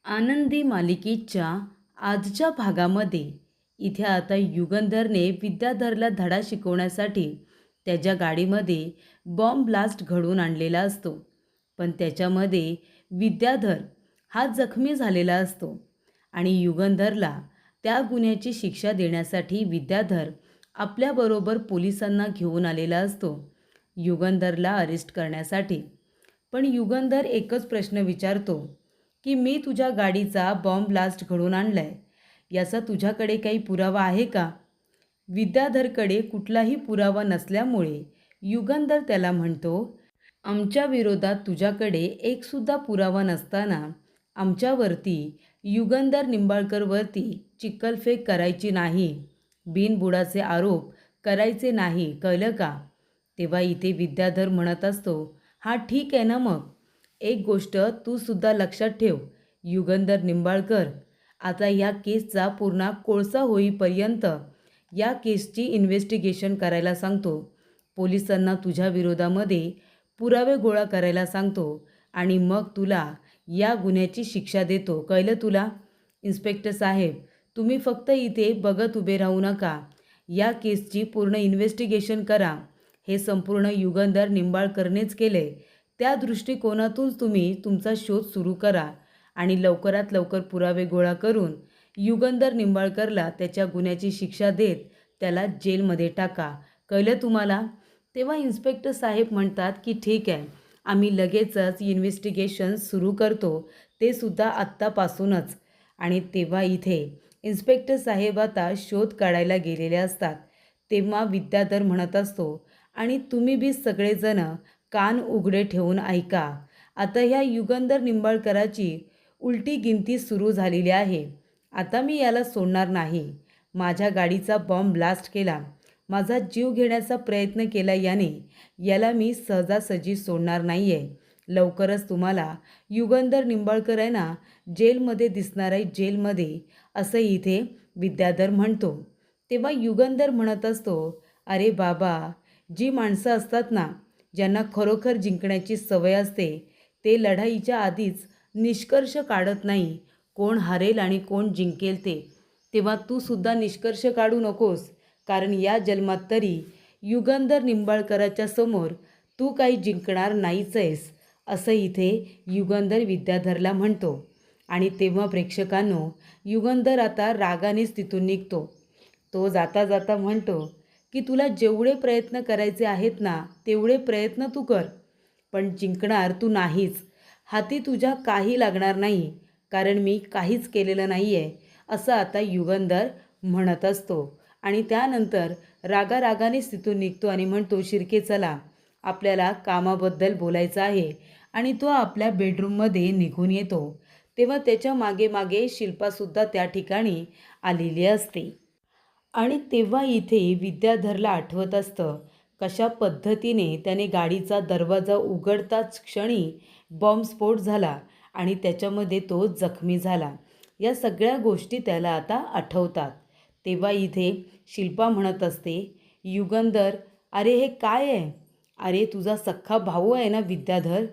आनंदी मालिकेच्या आजच्या भागामध्ये इथे आता युगंधरने विद्याधरला धडा शिकवण्यासाठी त्याच्या गाडीमध्ये बॉम्ब ब्लास्ट घडवून आणलेला असतो. पण त्याच्यामध्ये विद्याधर हा जखमी झालेला असतो आणि युगंधरला त्या गुन्ह्याची शिक्षा देण्यासाठी विद्याधर आपल्याबरोबर पोलिसांना घेऊन आलेला असतो युगंधरला अरेस्ट करण्यासाठी. पण युगंधर एकच प्रश्न विचारतो की मी तुझ्या गाडीचा बॉम्ब ब्लास्ट घडवून आणलाय, याचा तुझ्याकडे काही पुरावा आहे का? विद्याधरकडे कुठलाही पुरावा नसल्यामुळे युगंधर त्याला म्हणतो, आमच्या विरोधात तुझ्याकडे एकसुद्धा पुरावा नसताना आमच्यावरती युगंधर निंबाळकरवरती चिखलफेक करायची नाही, बिनबुडाचे आरोप करायचे नाही, कळलं का? तेव्हा इथे विद्याधर म्हणत असतो, हां ठीक आहे ना मग. एक गोष्ट तू सुद्धा लक्षात ठेव युगंधर निंबाळकर, आता ह्या केसचा पूर्ण कोळसा होईपर्यंत या केसची इन्व्हेस्टिगेशन करायला सांगतो. पोलिसांना तुझ्या विरोधामध्ये पुरावे गोळा करायला सांगतो आणि मग तुला या गुन्ह्याची शिक्षा देतो, कळलं तुला? इन्स्पेक्टर साहेब, तुम्ही फक्त इथे बघत उभे राहू नका, या केसची पूर्ण इन्व्हेस्टिगेशन करा. हे संपूर्ण युगंधर निंबाळकरनेच केले, त्या दृष्टिकोनातून तुम्ही तुमचा शोध सुरू करा आणि लवकरात लवकर पुरावे गोळा करून युगंधर निंबाळकरला त्याच्या गुन्ह्याची शिक्षा देत त्याला जेलमध्ये टाका, कळलं तुम्हाला? तेव्हा इन्स्पेक्टर साहेब म्हणतात की ठीक आहे, आम्ही लगेचच इन्व्हेस्टिगेशन सुरू करतो, ते सुद्धा आत्तापासूनच. आणि तेव्हा इथे इन्स्पेक्टर साहेब आता शोध काढायला गेलेले असतात. तेव्हा विद्याधर म्हणत असतो, आणि तुम्ही बी सगळेजण कान उघडे ठेवून ऐका, आता ह्या युगंधर निंबाळकराची उलटी गिनती सुरू झालेली आहे. आता मी याला सोडणार नाही. माझ्या गाडीचा बॉम्ब ब्लास्ट केला, माझा जीव घेण्याचा प्रयत्न केला याला मी सहजासहजी सोडणार नाही आहे. लवकरच तुम्हाला युगंधर निंबाळकर आहे ना जेलमध्ये दिसणार आहे, जेलमध्ये, असं इथे विद्याधर म्हणतो. तेव्हा युगंधर म्हणत असतो, अरे बाबा, जी माणसं असतात ना ज्यांना खरोखर जिंकण्याची सवय असते, ते लढाईच्या आधीच निष्कर्ष काढत नाही, कोण हरेल आणि कोण जिंकेल ते. तेव्हा तू सुद्धा निष्कर्ष काढू नकोस, कारण या जन्मात तरी युगंधर निंबाळकराच्या समोर तू काही जिंकणार नाहीच आहेस, असं इथे युगंधर विद्याधरला म्हणतो. आणि तेव्हा प्रेक्षकांनो, युगंधर आता रागानेच तिथून निघतो. तो जाता जाता म्हणतो की तुला जेवढे प्रयत्न करायचे आहेत ना तेवढे प्रयत्न तू कर, पण जिंकणार तू नाहीच. हाती तुझ्या काही लागणार नाही, कारण मी काहीच केलेलं नाही आहे, असं आता युगंधर म्हणत असतो. आणि त्यानंतर रागारागानेच तिथून निघतो आणि म्हणतो, शिर्के चला, आपल्याला कामाबद्दल बोलायचं आहे. आणि तो आपल्या बेडरूममध्ये निघून येतो. तेव्हा त्याच्या मागे मागे शिल्पासुद्धा त्या ठिकाणी आलेली असते. आणि तेव्हा इथे विद्याधरला आठवत असतं कशा पद्धतीने त्याने गाडीचा दरवाजा उघडताच क्षणी बॉम्बस्फोट झाला आणि त्याच्यामध्ये तो जखमी झाला. या सगळ्या गोष्टी त्याला आता आठवतात. तेव्हा इथे शिल्पा म्हणत असते, युगंधर, अरे हे काय आहे? अरे तुझा सख्खा भाऊ आहे ना विद्याधर,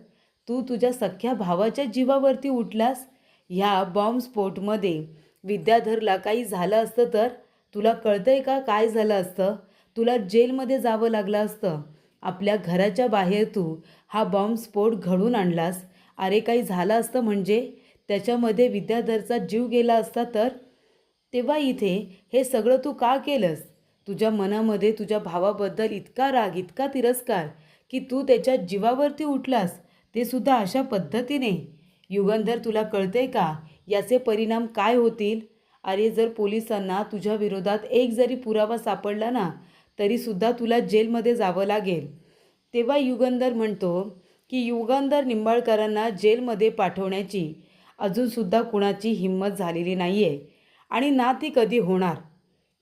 तू तुझ्या सख्ख्या भावाच्या जीवावरती उठलास. ह्या बॉम्बस्फोटमध्ये विद्याधरला काही झालं असतं तर तुला कळतंय का काय झालं असतं? तुला जेलमध्ये जावं लागलं असतं. आपल्या घराच्या बाहेर तू हा बॉम्बस्फोट घडवून आणलास. अरे काही झालं असतं म्हणजे त्याच्यामध्ये विद्याधरचा जीव गेला असता तर? तेव्हा इथे हे सगळं तू का केलंस? तुझ्या मनामध्ये तुझ्या भावाबद्दल इतका राग, इतका तिरस्कार की तू त्याच्या जीवावरती उठलास, ते सुद्धा अशा पद्धतीने. युगंधर, तुला कळतंय का याचे परिणाम काय होतील? अरे जर पोलिसांना तुझ्या विरोधात एक जरी पुरावा सापडला ना तरीसुद्धा तुला जेलमध्ये जावं लागेल. तेव्हा युगंधर म्हणतो की युगंधर निंबाळकरांना जेलमध्ये पाठवण्याची अजूनसुद्धा कुणाची हिंमत झालेली नाही आहे आणि ना ती कधी होणार.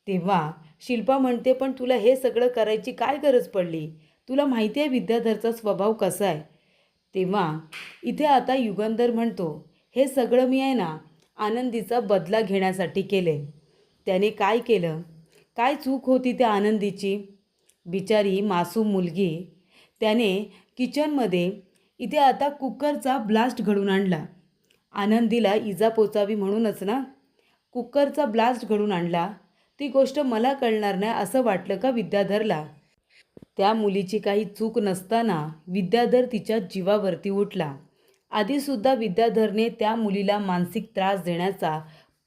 तेव्हा शिल्पा म्हणते, पण तुला हे सगळं करायची काय गरज पडली? तुला माहिती आहे विद्याधरचा स्वभाव कसा आहे. तेव्हा इथे आता युगंधर म्हणतो, हे सगळं मी आहे ना आनंदीचा बदला घेण्यासाठी केले. त्याने काय केलं? काय चूक होती त्या आनंदीची? बिचारी मासूम मुलगी, त्याने किचनमध्ये इथे आता कुकरचा ब्लास्ट घडवून आणला आनंदीला इजा पोचावी म्हणूनच ना. कुकरचा ब्लास्ट घडून आणला. ती गोष्ट मला कळणार नाही असं वाटलं का विद्याधरला? त्या मुलीची काही चूक नसताना विद्याधर तिच्या जीवावरती उठला. आधीसुद्धा विद्याधरने त्या मुलीला मानसिक त्रास देण्याचा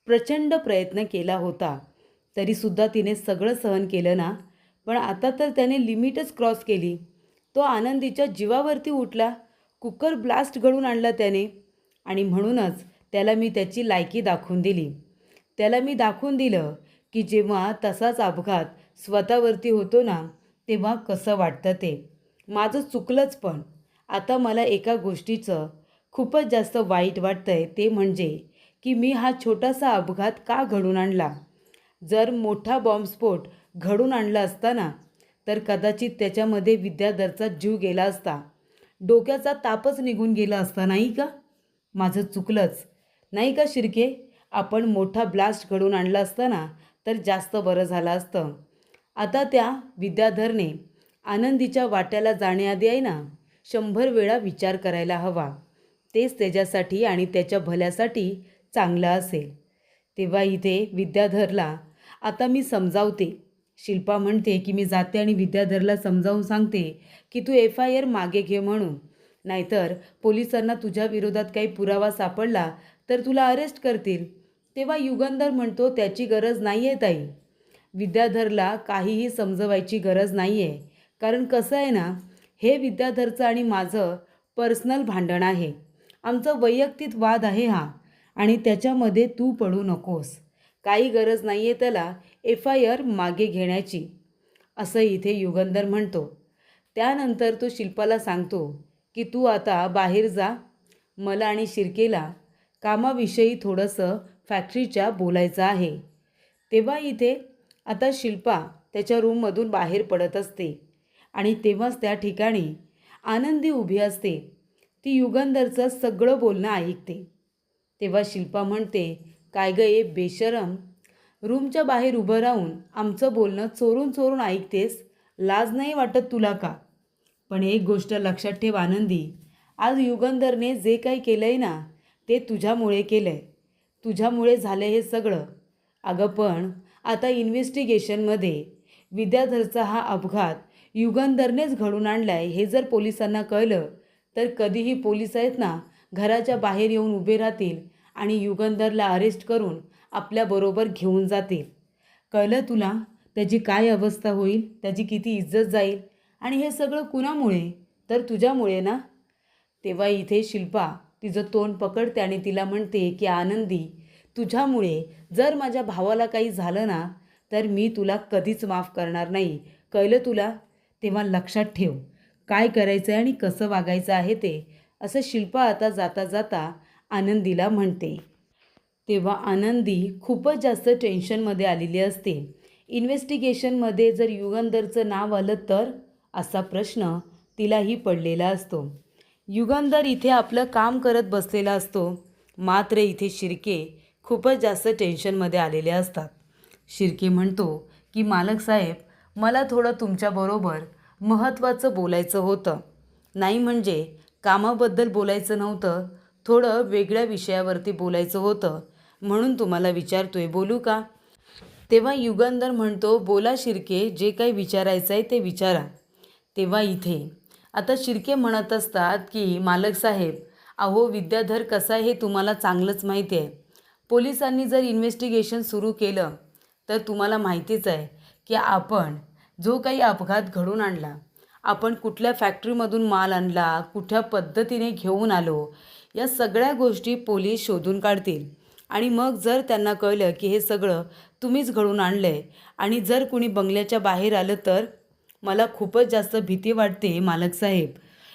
प्रचंड प्रयत्न केला होता. तरीसुद्धा तिने सगळं सहन केलं ना. पण आता तर त्याने लिमिटच क्रॉस केली. तो आनंदीच्या जीवावरती उठला. कुकर ब्लास्ट घडून आणला त्याने. आणि म्हणूनच त्याला मी त्याची लायकी दाखवून दिली. त्याला मी दाखवून दिलं की जेव्हा तसाच अपघात स्वतःवरती होतो ना, तेव्हा कसं वाटतं ते. माझं चुकलंच, पण आता मला एका गोष्टीचं खूपच जास्त वाईट वाटतंय, ते म्हणजे की मी हा छोटासा अपघात का घडून आणला. जर मोठा बॉम्बस्फोट घडून आणला असता ना, तर कदाचित त्याच्यामध्ये विद्याधरचा जीव गेला असता. डोक्याचा तापच निघून गेला असता, नाही का? माझं चुकलंच, नाही का शिर्के? आपण मोठा ब्लास्ट घडून आणला असता ना, तर जास्त बरं झालं असतं. आता त्या विद्याधरने आनंदीच्या वाट्याला जाण्याआधी आहे ना, 100 वेळा विचार करायला हवा. तेच त्याच्यासाठी आणि त्याच्या भल्यासाठी चांगलं असेल. तेव्हा इथे विद्याधरला आता मी समजावते. शिल्पा म्हणते की मी जाते आणि विद्याधरला समजावून सांगते की तू FIR मागे घे म्हणून. नाहीतर पोलिसांना तुझ्या विरोधात काही पुरावा सापडला तर तुला अरेस्ट करतील. तेव्हा युगंधर म्हणतो त्याची गरज नाही आहे ताई. विद्याधरला काहीही समजवायची गरज नाही आहे. कारण कसं आहे ना, हे विद्याधरचं आणि माझं पर्सनल भांडण आहे. आमचा वैयक्तिक वाद आहे हा. आणि त्याच्यामध्ये तू पडू नकोस. काही गरज नाही आहे त्याला FIR मागे घेण्याची, असं इथे युगंधर म्हणतो. त्यानंतर तो शिल्पाला सांगतो की तू आता बाहेर जा. मला आणि शिर्केला कामाविषयी थोडंसं फॅक्टरीच्या बोलायचं आहे. तेव्हा इथे आता शिल्पा त्याच्या रूममधून बाहेर पडत असते. आणि तेव्हाच त्या ठिकाणी आनंदी उभी असते. ती युगंधरचं सगळं बोलणं ऐकते. तेव्हा शिल्पा म्हणते, काय गं ये बेशरम, रूमच्या बाहेर उभं राहून आमचं बोलणं चोरून चोरून ऐकतेस? लाज नाही वाटत तुला का? पण एक गोष्ट लक्षात ठेव आनंदी, आज युगंधरने जे काही केलं आहे ना, ते तुझ्यामुळे केलं आहे. तुझ्यामुळे झालं हे सगळं. अगं पण आता इन्व्हेस्टिगेशनमध्ये विद्याधरचा हा अपघात युगंधरनेच घडून आणला आहे हे जर पोलिसांना कळलं तर कधीही पोलीस आहेत ना, घराच्या बाहेर येऊन उभे राहतील आणि युगंधरला अरेस्ट करून आपल्याबरोबर घेऊन जातील. कळलं तुला त्याची काय अवस्था होईल, त्याची किती इज्जत जाईल. आणि हे सगळं कुणामुळे? तर तुझ्यामुळे ना. तेव्हा इथे शिल्पा तिचं तोंड पकडते आणि तिला म्हणते की आनंदी, तुझ्यामुळे जर माझ्या भावाला काही झालं ना, तर मी तुला कधीच माफ करणार नाही. कळलं तुला? तेव्हा लक्षात ठेव काय करायचं आहे आणि कसं वागायचं आहे ते, असं शिल्पा आता जाता जाता आनंदीला म्हणते. तेव्हा आनंदी खूपच जास्त टेन्शनमध्ये आलेली असते. इन्व्हेस्टिगेशनमध्ये जर युगंधरचं नाव आलं तर, असा प्रश्न तिलाही पडलेला असतो. युगंधर इथे आपलं काम करत बसलेला असतो. मात्र इथे शिर्के खूपच जास्त टेन्शनमध्ये आलेले असतात. शिर्के म्हणतो की मालक साहेब, मला थोडं तुमच्याबरोबर महत्त्वाचं बोलायचं होतं. नाही म्हणजे कामाबद्दल बोलायचं नव्हतं, थोडं वेगळ्या विषयावरती बोलायचं होतं, म्हणून तुम्हाला विचारतोय, बोलू का? तेव्हा युगंधर म्हणतो, बोला शिर्के, जे काही विचारायचं आहे ते विचारा. तेव्हा इथे आता शिर्के म्हणत असतात की मालक साहेब, अहो विद्याधर कसा आहे हे तुम्हाला चांगलंच माहिती आहे. पोलिसांनी जर इन्व्हेस्टिगेशन सुरू केलं तर तुम्हाला माहितीच आहे की आपण जो काही अपघात घडून आणला, आपण कुठल्या फॅक्टरीमधून माल आणला, कुठल्या पद्धतीने घेऊन आलो, या सगळ्या गोष्टी पोलीस शोधून काढतील. आणि मग जर त्यांना कळलं की हे सगळं तुम्हीच घडून आणलं आहे आणि जर कुणी बंगल्याच्या बाहेर आलं तर? मला खूपच जास्त भीती वाटते मालक साहेब.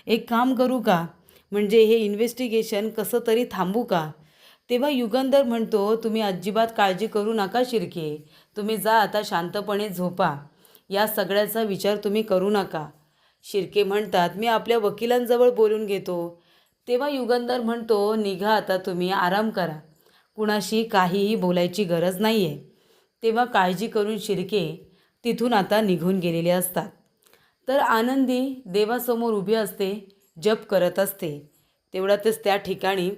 एक काम करू का, म्हणजे हे इन्व्हेस्टिगेशन कसं तरी थांबू का? तेव्हा युगंधर म्हणतो, तुम्ही अजिबात काळजी करू नका शिर्के, तुम्ही जा आता शांतपणे झोपा. या सगळ्याचा विचार तुम्ही करू नका. शिर्के म्हणतात, मी आपल्या वकिलांजवळ बोलून घेतो. तेव्हा युगंधर म्हणतो, निघा आता, तुम्ही आराम करा, कुणाशी काहीही बोलायची गरज नाही आहे. तेव्हा काळजी करून शिर्के तिथून आता निघून गेलेले असतात. तर आनंदी देवासमोर उभी असते, जप करत असते. तेवढ्यातच त्या ठिकाणी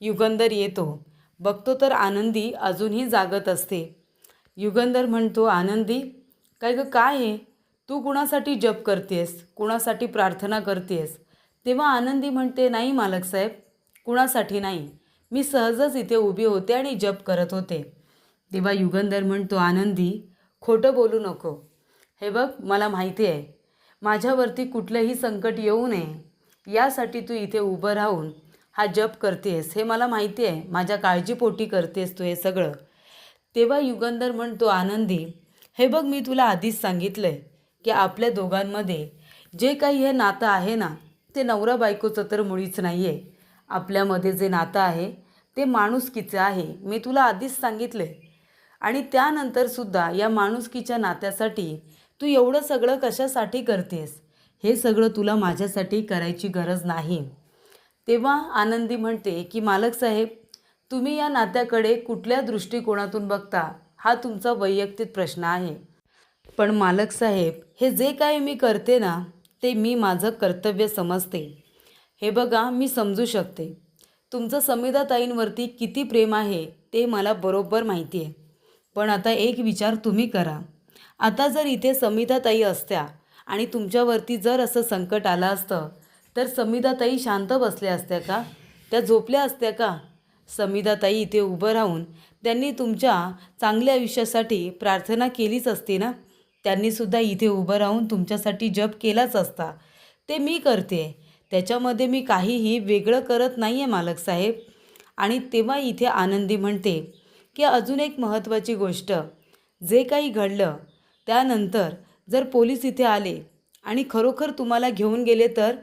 युगंधर येतो. बघतो तर आनंदी अजूनही जागत असते. युगंधर म्हणतो, आनंदी, काय गं, काय आहे? तू कुणासाठी जप करतेस? कुणासाठी प्रार्थना करतेस? तेव्हा आनंदी म्हणते, नाही मालक साहेब, कुणासाठी नाही. मी सहजच इथे उभी होते आणि जप करत होते. तेव्हा युगंधर म्हणतो, आनंदी, खोटं बोलू नको. हे बघ, मला माहिती आहे माझ्यावरती कुठलंही संकट येऊ नये यासाठी तू इथे उभं राहून हा जप करतेस. हे मला माहिती आहे, माझ्या काळजीपोटी करतेस तू हे सगळं. तेव्हा युगंधर म्हणतो, आनंदी, हे बघ, मी तुला आधीच सांगितलं आहे की आपल्या दोघांमध्ये जे काही हे नातं आहे ना, ते नवरा बायकोचं तर मुळीच नाही आहे. आपल्यामध्ये जे नातं आहे ते माणुसकीचं आहे. मी तुला आधीच सांगितलं आहे. आणि त्यानंतरसुद्धा या माणुसकीच्या नात्यासाठी तू एवढं सगळं कशासाठी करतेस? हे सगळं तुला माझ्यासाठी करायची गरज नाही. तेव्हा आनंदी म्हणते की मालक साहेब, तुम्ही या नात्याकडे कुठल्या दृष्टिकोनातून बघता हा तुमचा वैयक्तिक प्रश्न आहे. पण मालक साहेब, हे जे काही मी करते ना, ते मी माझं कर्तव्य समजते. हे बघा, मी समजू शकते तुमचं समिधाताईंवरती किती प्रेम आहे ते मला बरोबर माहिती आहे. पण आता एक विचार तुम्ही करा. आता जर इथे समिधाताई असत्या आणि तुमच्यावरती जर असं संकट आलं असतं तर समिधाताई शांत बसल्या असत्या का? त्या झोपल्या असत्या का? समिधाताई इथे उभं राहून त्यांनी तुमच्या चांगल्या आयुष्यासाठी प्रार्थना केलीच असती ना. त्यांनीसुद्धा इथे उभं राहून तुमच्यासाठी जप केलाच असता. ते मी करते, त्याच्यामध्ये मी काहीही वेगळं करत नाही आहे मालक साहेब. आणि तेव्हा इथे आनंदी म्हणते की अजून एक महत्त्वाची गोष्ट, जे काही घडलं त्यानंतर जर पोलीस इथे आले आणि खरोखर तुम्हाला घेऊन गेले तर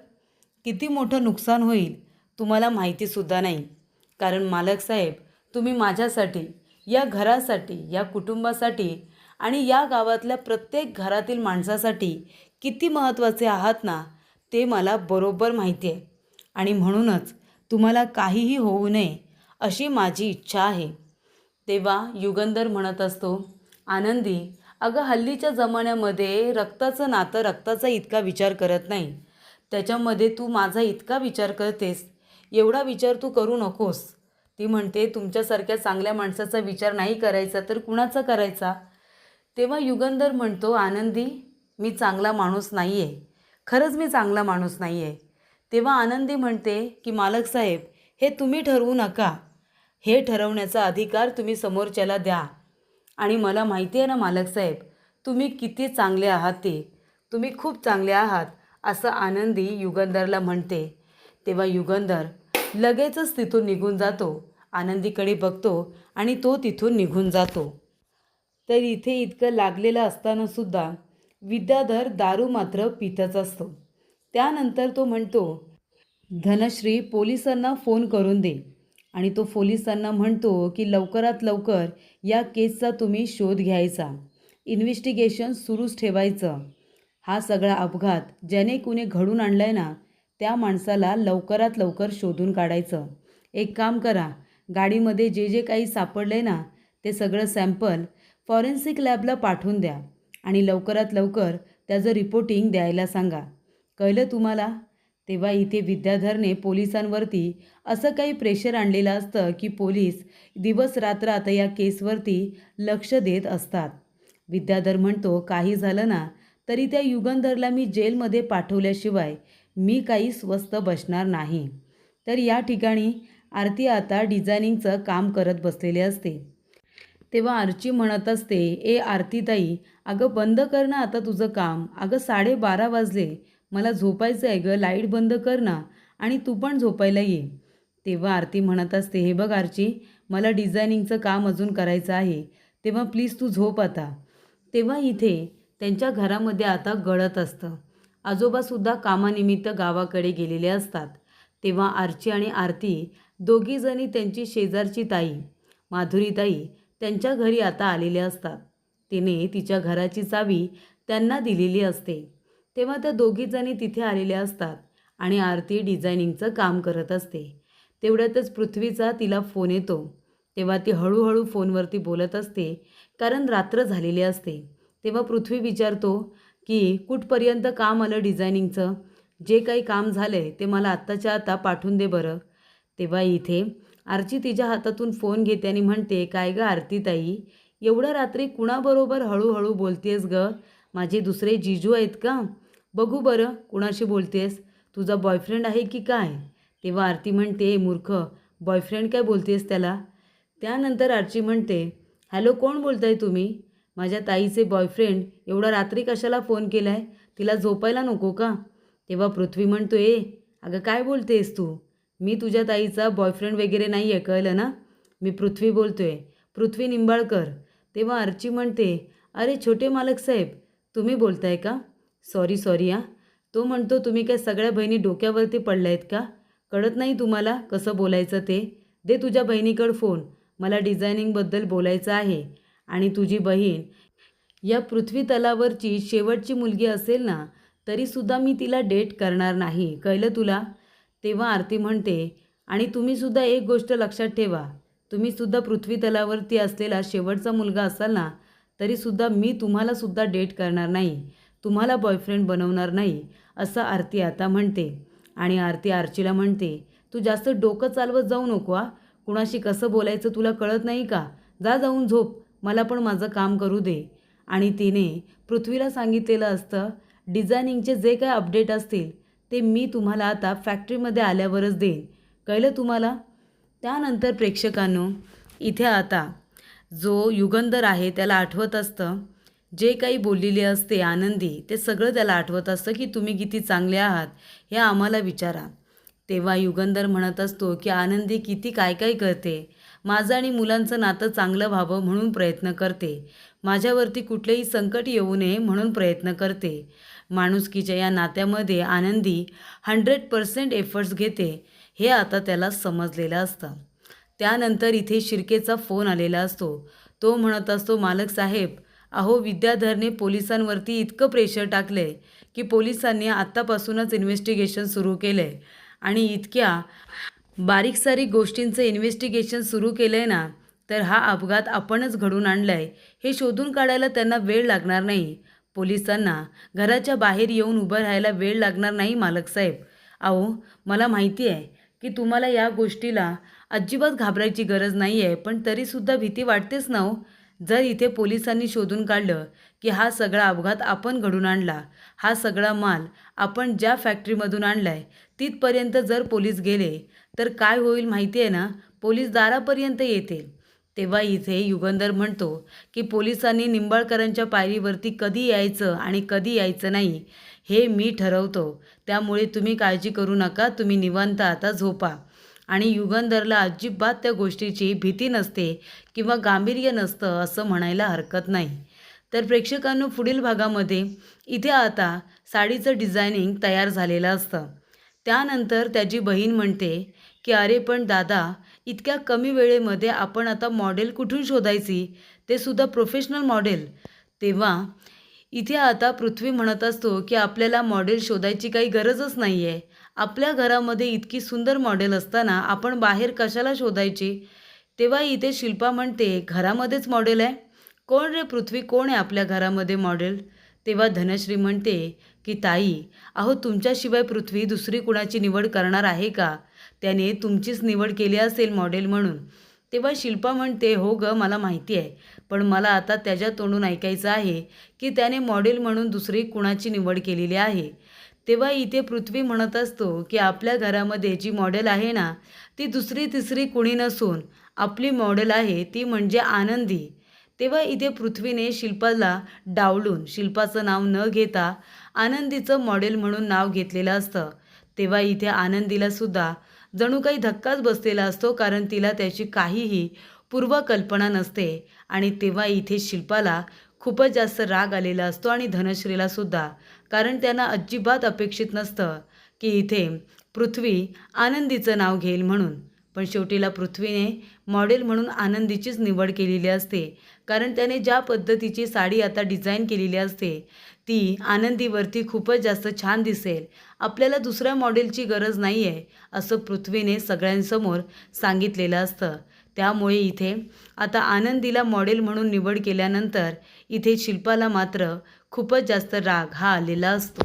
किती मोठं नुकसान होईल तुम्हाला माहितीसुद्धा नाही. कारण मालक साहेब, तुम्ही माझ्यासाठी, या घरासाठी, या कुटुंबासाठी आणि या गावातल्या प्रत्येक घरातील माणसासाठी किती महत्त्वाचे आहात ना, ते मला बरोबर माहिती आहे. आणि म्हणूनच तुम्हाला काहीही होऊ नये अशी माझी इच्छा आहे. तेव्हा युगंधर म्हणत असतो, आनंदी, अगं, हल्लीच्या जमान्यामध्ये रक्ताचं नातं रक्ताचा इतका विचार करत नाही. त्याच्यामध्ये तू माझा इतका विचार करतेस, एवढा विचार तू करू नकोस. ती म्हणते, तुमच्यासारख्या चांगल्या माणसाचा विचार नाही करायचा तर कुणाचा करायचा? तेव्हा युगंधर म्हणतो, आनंदी, मी चांगला माणूस नाही आहे. खरंच मी चांगला माणूस नाही आहे. तेव्हा आनंदी म्हणते की मालक साहेब, हे तुम्ही ठरवू नका. हे ठरवण्याचा अधिकार तुम्ही समोरच्याला द्या. आणि मला माहिती आहे ना मालक साहेब, तुम्ही किती चांगले आहात ते. तुम्ही खूप चांगले आहात असं आनंदी युगंधरला म्हणते. तेव्हा युगंधर लगेचच तिथून निघून जातो. आनंदीकडे बघतो आणि तो तिथून निघून जातो. तर इथे इतकं लागलेलं असतानासुद्धा विद्याधर दारू मात्र पितच असतो. त्यानंतर तो म्हणतो, धनश्री, पोलिसांना फोन करून दे. आणि तो पोलिसांना म्हणतो की लवकरात लवकर या केसचा तुम्ही शोध घ्यायचा, इन्व्हेस्टिगेशन सुरूच ठेवायचं. हा सगळा अपघात ज्याने कुणी घडून आणलाय ना, त्या माणसाला लवकरात लवकर शोधून काढायचं. एक काम करा, गाडीमध्ये जे जे काही सापडलंय ना, ते सगळं सॅम्पल फॉरेन्सिक लॅबला पाठवून द्या आणि लवकरात लवकर त्याचं रिपोर्टिंग द्यायला सांगा. कळलं तुम्हाला? तेव्हा इथे विद्याधरने पोलिसांवरती असं काही प्रेशर आणलेलं असतं की पोलीस दिवस रात्र आता या केसवरती लक्ष देत असतात. विद्याधर म्हणतो, काही झालं ना तरी त्या युगंधरला मी जेलमध्ये पाठवल्याशिवाय मी काही स्वस्थ बसणार नाही. तर या ठिकाणी आरती आता डिझायनिंगचं काम करत बसलेले असते. तेव्हा आरची म्हणत असते, ए आरतीताई, अगं बंद कर ना आता तुझं काम. अगं 12:30 वाजले, मला झोपायचं आहे गं, लाईट बंद कर ना आणि तू पण झोपायला ये. तेव्हा आरती म्हणत असते, हे बघ आरची, मला डिझायनिंगचं काम अजून करायचं आहे, तेव्हा प्लीज तू झोप आता. तेव्हा इथे त्यांच्या घरामध्ये आता गळत असतं. आजोबासुद्धा कामानिमित्त गावाकडे गेलेले असतात. तेव्हा आरची आणि आरती दोघीजणी त्यांची शेजारची ताई माधुरीताई त्यांच्या घरी आता आलेल्या असतात. तिने तिच्या घराची चावी त्यांना दिलेली असते. तेव्हा त्या दोघीजणी तिथे आलेल्या असतात आणि आरती डिझायनिंगचं काम करत असते. तेवढ्यातच पृथ्वीचा तिला फोन येतो. तेव्हा ती हळूहळू फोनवरती बोलत असते, कारण रात्र झालेली असते. तेव्हा पृथ्वी विचारतो की कुठपर्यंत काम आलं डिझायनिंगचं? जे काही काम झालं आहे ते मला आत्ताच्या आता पाठवून दे बरं. तेव्हा इथे आरची तिच्या हातातून फोन घेते आणि म्हणते, काय गं आरतीताई, एवढ्या रात्री कुणाबरोबर हळूहळू बोलतेस गं? माझे दुसरे जिजू आहेत का? बघू बरं कुणाशी बोलतेस? तुझा बॉयफ्रेंड आहे की काय? तेव्हा आरती म्हणते, मूर्ख, बॉयफ्रेंड काय बोलतेस त्याला? त्यानंतर आरची म्हणते, हॅलो, कोण बोलताय तुम्ही? माझ्या ताईचे बॉयफ्रेंड एवढा रात्री कशाला फोन केला आहे? तिला झोपायला नको का? तेव्हा पृथ्वी म्हणतो, अगं काय बोलतेस तू? मी तुझ्या ताईचा बॉयफ्रेंड वगैरे नाही आहे, कळलं ना? मी पृथ्वी बोलतोय, पृथ्वी निंबाळकर. तेव्हा आरची म्हणते, अरे छोटे मालक साहेब, तुम्ही बोलताय का? सॉरी सॉरी हां. तो म्हणतो, तुम्ही काय सगळ्या बहिणी डोक्यावरती पडल्या आहेत का? कळत नाही तुम्हाला कसं बोलायचं ते? दे तुझ्या बहिणीकडं फोन, मला डिझायनिंगबद्दल बोलायचं आहे. आणि तुझी बहीण या पृथ्वी तलावरची शेवटची मुलगी असेल ना, तरीसुद्धा मी तिला डेट करणार नाही, कळलं तुला? तेव्हा आरती म्हणते, आणि तुम्हीसुद्धा एक गोष्ट लक्षात ठेवा, तुम्हीसुद्धा पृथ्वी तलावरती असलेला शेवटचा मुलगा असाल ना, तरीसुद्धा मी तुम्हालासुद्धा डेट करणार नाही, तुम्हाला बॉयफ्रेंड बनवणार नाही, असं आरती आता म्हणते. आणि आरती आरचीला म्हणते, तू जास्त डोकं चालवत जाऊ नको हां, कुणाशी कसं बोलायचं तुला कळत नाही का? जा जाऊन झोप, मला पण माझं काम करू दे. आणि तिने पृथ्वीला सांगितलेलं असतं, डिझायनिंगचे जे काय अपडेट असतील ते मी तुम्हाला आता फॅक्टरीमध्ये आल्यावरच देईन, कळलं तुम्हाला? त्यानंतर प्रेक्षकांनो, इथे आता जो युगंधर आहे त्याला आठवत असतं, जे काही बोललेले असते आनंदी, ते सगळं त्याला आठवत असतं की तुम्ही किती चांगले आहात हे आम्हाला विचारा. तेव्हा युगंधर म्हणत असतो की आनंदी किती काय काय करते, माझं आणि मुलांचं नातं चांगलं व्हावं म्हणून प्रयत्न करते, माझ्यावरती कुठलेही संकट येऊ नये म्हणून प्रयत्न करते. माणुसकीच्या या नात्यामध्ये आनंदी 100% एफर्ट्स घेते, हे आता त्याला समजलेलं असतं. त्यानंतर इथे शिर्केचा फोन आलेला असतो. तो म्हणत असतो, मालक साहेब, अहो विद्याधरने पोलिसांवरती इतकं प्रेशर टाकलं आहे की पोलिसांनी आत्तापासूनच इन्व्हेस्टिगेशन सुरू केलं आहे आणि इतक्या बारीक सारीक गोष्टींचं इन्व्हेस्टिगेशन सुरू केलं आहे ना, तर हा अपघात आपणच घडून आणला आहे हे शोधून काढायला त्यांना वेळ लागणार नाही. पोलिसांना घराच्या बाहेर येऊन उभं राहायला वेळ लागणार नाही मालक साहेब. अहो मला माहिती आहे की तुम्हाला या गोष्टीला अजिबात घाबरायची गरज नाही आहे, पण तरीसुद्धा भीती वाटतेच ना हो. जर इथे पोलिसांनी शोधून काढलं की हा सगळा अपघात आपण घडून आणला, हा सगळा माल आपण ज्या फॅक्टरीमधून आणला आहे तिथपर्यंत जर पोलीस गेले तर काय होईल माहिती आहे ना, पोलीस दारापर्यंत येतील. तेव्हा इथे युगंधर म्हणतो की पोलिसांनी निंबाळकरांच्या पायरीवरती कधी यायचं आणि कधी यायचं नाही हे मी ठरवतो, त्यामुळे तुम्ही काळजी करू नका, तुम्ही निवांत आता झोपा. आणि युगंधरला अजिबात त्या गोष्टीची भीती नसते किंवा गांभीर्य नसतं असं म्हणायला हरकत नाही. तर प्रेक्षकांनो, पुढील भागामध्ये इथे आता साडीचं डिझायनिंग तयार झालेलं असतं. त्यानंतर त्याची बहीण म्हणते की अरे पण दादा, इतक्या कमी वेळेमध्ये आपण आता मॉडेल कुठून शोधायची, ते सुद्धा प्रोफेशनल मॉडेल. तेव्हा इथे आता पृथ्वी म्हणत असतो की आपल्याला मॉडेल शोधायची काही गरजच नाही आहे, आपल्या घरामध्ये इतकी सुंदर मॉडेल असताना आपण बाहेर कशाला शोधायची. तेव्हा इथे शिल्पा म्हणते, घरामध्येच मॉडेल आहे? कोण रे पृथ्वी, कोण आहे आपल्या घरामध्ये मॉडेल? तेव्हा धनश्री म्हणते की ताई, अहो तुमच्याशिवाय पृथ्वी दुसरी कुणाची निवड करणार आहे का? त्याने तुमचीच निवड केली असेल मॉडेल म्हणून. तेव्हा शिल्पा म्हणते, हो गं मला माहिती आहे, पण मला आता त्याच्या तोंडून ऐकायचं आहे की त्याने मॉडेल म्हणून दुसरी कुणाची निवड केलेली आहे. तेव्हा इथे पृथ्वी म्हणत असतो की आपल्या घरामध्ये जी मॉडेल आहे ना, ती दुसरी तिसरी कुणी नसून आपली मॉडेल आहे, ती म्हणजे आनंदी. तेव्हा इथे पृथ्वीने शिल्पाला डावलून शिल्पाचं नाव न घेता आनंदीचं मॉडेल म्हणून नाव घेतलेलं असतं. तेव्हा इथे आनंदीला सुद्धा जणू काही धक्काच बसलेला असतो, कारण तिला त्याची काहीही पूर्वकल्पना नसते. आणि तेव्हा इथे शिल्पाला खूपच जास्त राग आलेला असतो आणि धनश्रीला सुद्धा, कारण त्यांना अजिबात अपेक्षित नसतं की इथे पृथ्वी आनंदीचं नाव घेईल म्हणून. पण शेवटीला पृथ्वीने मॉडेल म्हणून आनंदीचीच निवड केलेली असते, कारण त्याने ज्या पद्धतीची साडी आता डिझाईन केलेली असते ती आनंदीवरती खूपच जास्त छान दिसेल, आपल्याला दुसऱ्या मॉडेलची गरज नाही आहे असं पृथ्वीने सगळ्यांसमोर सांगितलेलं असतं. त्यामुळे इथे आता आनंदीला मॉडेल म्हणून निवड केल्यानंतर इथे शिल्पाला मात्र खूपच जास्त राग हा आलेला असतो.